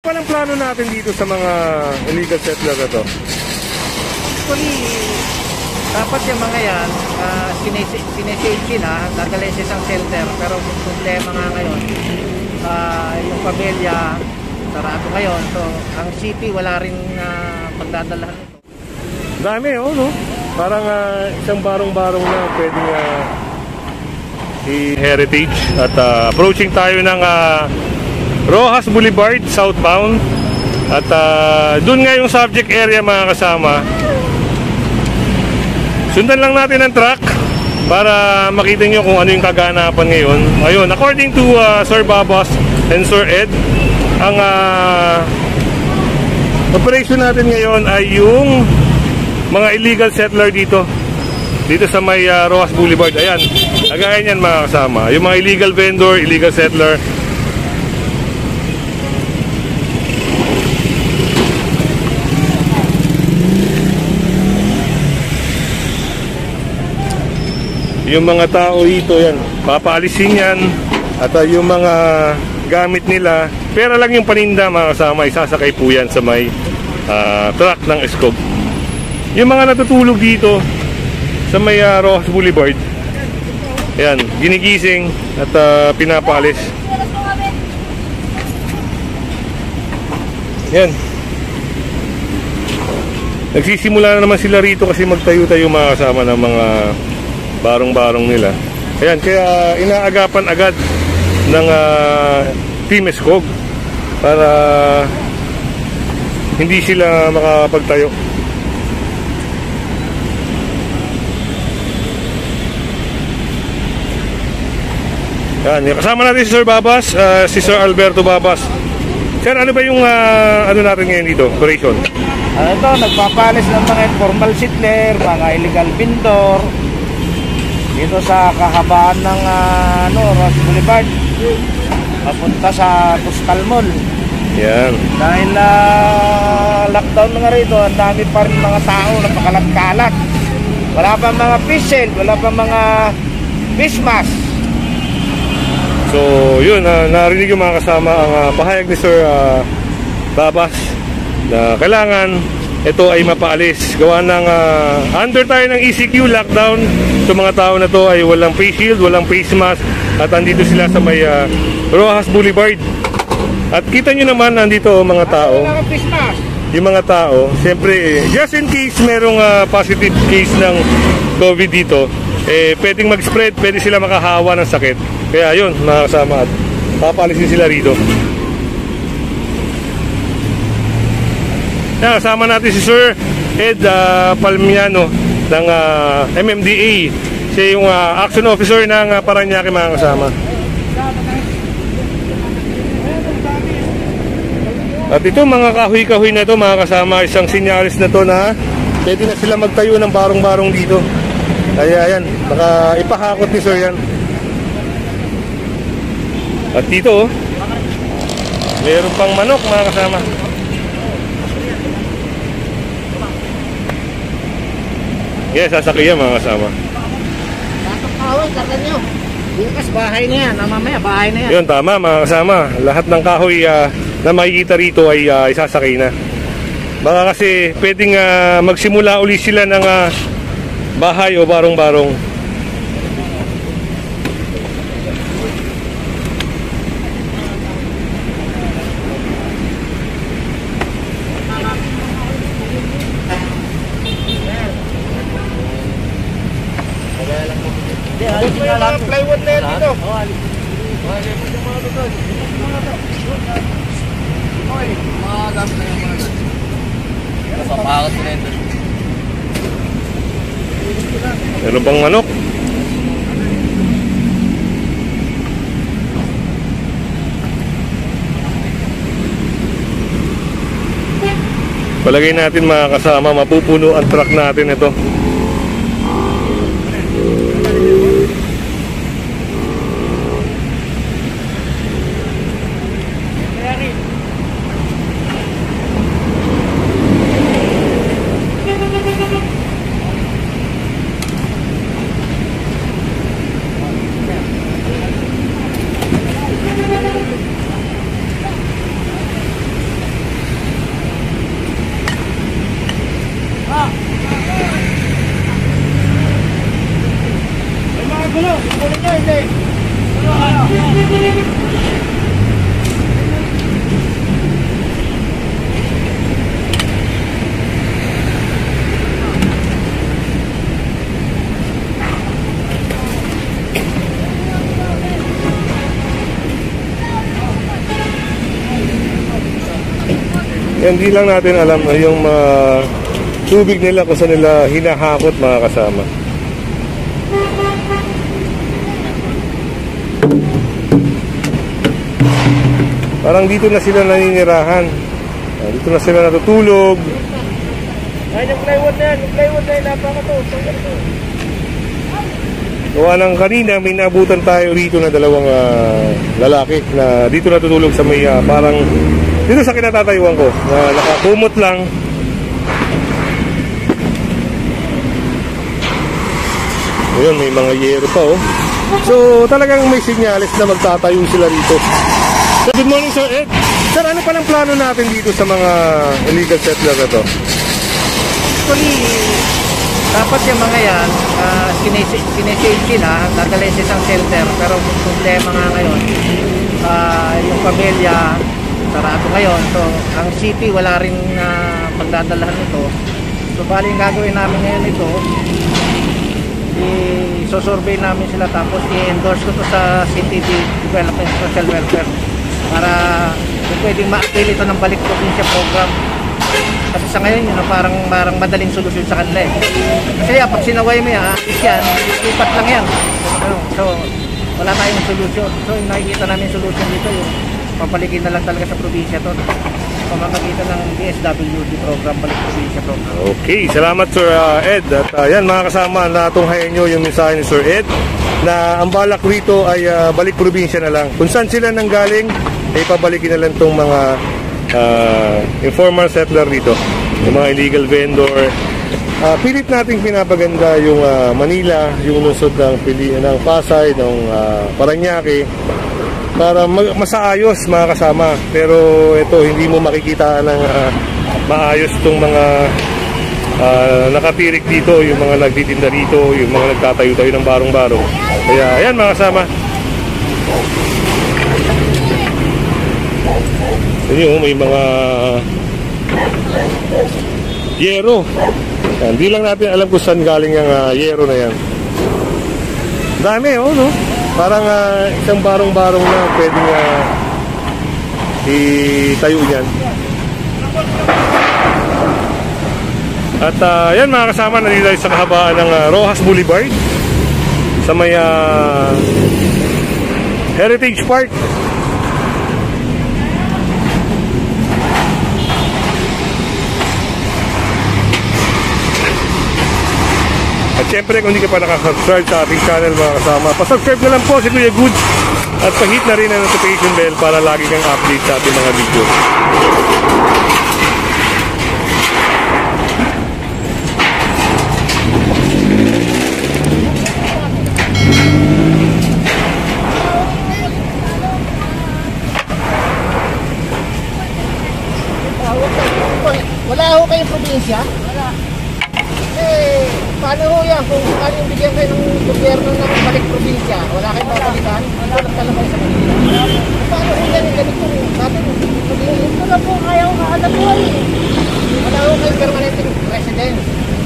Anong plano natin dito sa mga illegal settler na to? Actually, dapat yung mga yan, sinesafety na, dadalhin sa isang shelter. Pero yung problema nga ngayon, yung pamilya, sarado ngayon. So, ang city, wala rin pagdadalahan nito. Dami, oh, no? Parang isang barong-barong na pwedeng i-heritage. At approaching tayo ng Rojas Boulevard, southbound. At dun nga yung subject area, mga kasama. Sundan lang natin ang truck para makita nyo kung ano yung kaganapan ngayon. Ayun, according to Sir Babas and Sir Ed, ang operation natin ngayon ay yung mga illegal settler dito sa may Rojas Boulevard. Ayan, kagaya niyan, mga kasama. Yung mga illegal vendor, illegal settler. Yung mga tao dito, yan, papaalisin yan. At yung mga gamit nila, pera lang yung paninda, mga kasama, isasakay po yan sa may truck ng Escog. Yung mga natutulog dito sa may Rojas Boulevard, yan, ginigising at pinapaalis. Yan, nagsisimula na naman sila rito kasi magtayo-tayo, mga kasama, ng mga barong-barong nila. Ayan, kaya inaagapan agad ng Team Escog para hindi sila makapagtayo. Yan, kasama natin si Sir Babas, si Sir Alberto Babas. Sir, ano ba yung ano natin ngayon dito, operation? Ito, nagpapalis ng mga informal settler, mga illegal vendor dito sa kahabaan ng Rojas Boulevard papunta sa Coastal Mall. Yan. Dahil lockdown na nga rito, ang dami pa rin mga tao na pakalat-kalat. Wala pa mga face shield, wala pa mga face mask. So yun, narinig yung mga kasama ang pahayag ni Sir Babas na kailangan ito ay mapaalis. Gawa ng under tayo ng ECQ lockdown. Sa mga tao na to ay walang face shield, walang face mask. At andito sila sa may Rojas Boulevard. At kita nyo naman, nandito mga tao. Yung mga tao, siyempre, just in case merong positive case ng COVID dito, pwedeng mag-spread, pwede sila makahawa ng sakit. Kaya yun, mga kasama, at papalisin sila rito. Kasama natin si Sir Ed Palmiano ng MMDA. Siya yung action officer ng Parañaque, mga kasama. At ito, mga kahoy-kahoy na ito, mga kasama, isang sinyalis na to na pwede na sila magtayo ng barong-barong dito. Kaya yan, baka ipahakot ni Sir yan. At dito, meron pang manok, mga kasama. Yes, sasakyan, mga kasama. Batok kahoy, karga nyo. Bukas bahay na yan, mamaya bahay na yan. Yun, tama, mga kasama. Lahat ng kahoy na makikita rito ay isasakay na. Baka kasi pwedeng magsimula uli sila ng bahay o barong-barong. Plywood na yan dito. Meron pang manok. Palagay natin, mga kasama, mapupuno ang truck natin ito. Yan, di lang natin alam yung tubig nila kung saan nila hinahakot, mga kasama. Parang dito na sila naninirahan. Dito na sila natutulog. Ay, yung plywood na yan. Yung plywood na yan. Napaka to. Gawa ng kanina, may naabutan tayo rito na dalawang lalaki na dito natutulog sa may parang dito sa kinatatayuan ko na nakakumot lang. Ayun, may mga yero pa oh. So talagang may sinyalis na magtatayo sila rito. So, good morning Sir Ed. Sir, ano palang plano natin dito sa mga illegal settler na to? Actually, dapat yung mga yan, sinesave sila, dadalhin sa isang shelter. Pero problema nga ngayon, yung pamilya, sarado ngayon. So, ang city, wala rin pagdadalahan nito. So, bali yung gagawin namin ngayon ito, i-survey namin sila tapos i-endorse ko to sa CTD, Development Social Welfare, para kung pwedeng ma-avail ito ng balik probinsya program. Kasi sa ngayon, yun, parang madaling solusyon sa kanila eh. Kasi pag sinaway mo yan, lipat lang yan. So, wala tayong solusyon. So, yung nakikita namin solusyon dito, yung papaligid na lang talaga sa probinsya to. Pamamagitan ng DSWD program, balik probinsya program. Okay, salamat Sir Ed. At yan mga kasama, natunghayan nyo yung mensahe ni Sir Ed na ang balak rito ay balik probinsya na lang. Kung saan sila nanggaling, ay pabalikin na lang itong mga informal settler dito, yung mga illegal vendor. Pilit nating pinapaganda yung Manila, yung lungsod ng Pasay, ng Parañaque, para masaayos mga kasama. Pero ito, hindi mo makikita ng maayos itong mga nakatirik dito, yung mga nagtitinda dito, yung mga nagtatayo-tayo ng barong-barong. Kaya ayan mga kasama, yun, may mga yero. Hindi lang natin alam kung saan galing yung yero na yan. Dami oh, no? Parang isang barong-barong na pwedeng itayo niyan. At yan mga kasama, nandito tayo sa kahabaan ng Rojas Boulevard sa may Heritage Park. At syempre, kung hindi ka pa nakasubscribe sa ating channel mga kasama, pasubscribe na lang po si Kuya Goods at pahit na rin ang notification bell para lagi kang update sa ating mga video. Wala ho kayong probinsya? Wala. Paano ho yan? Kung paano yung bigyan kayo ng gobyerno ng balik probinsya, wala kayong babalikan? Wala lang talaga sa Manila. Paano ho yan yung ganito? Ito na po kayo kahanap po eh. Wala ho kayong permanenteng resident.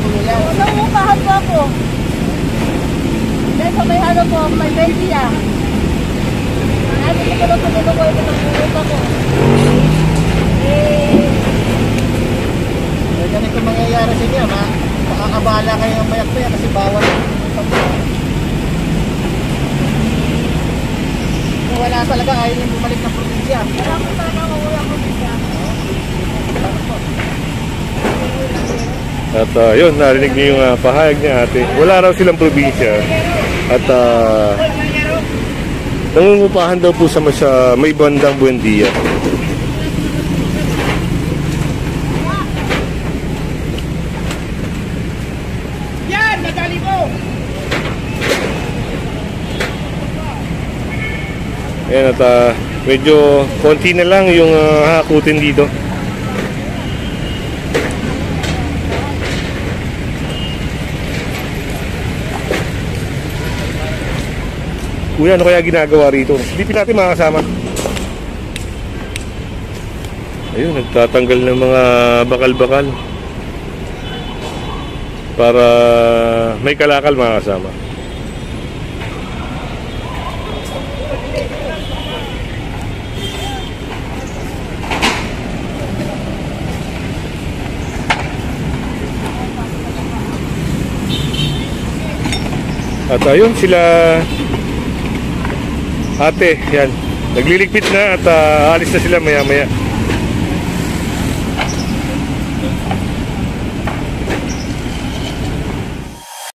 Wala ho kahap po ako. Dahil sa may ano po, may Belgia. Ano ko na ito ng pumunta ko. Ganito mangyayari sa inyo, makakabala kayo ng mayak-maya kasi bawal kung wala talaga, ayaw yung bumalik ng probinsya. Wala ko talaga mauwi ang probinsya. At yun, narinig niyo yung pahayag niya ate. Wala raw silang probinsya. At nangungupahan daw po sa may bandang Buendia. Ayan, at medyo konti na lang yung hakutin dito. Kuya, ano kaya ginagawa rito? Silipin natin mga kasama. Ayun, nagtatanggal ng mga bakal-bakal para may kalakal mga kasama. At ayun sila ate, yan, nagliligpit na at alis na sila maya maya.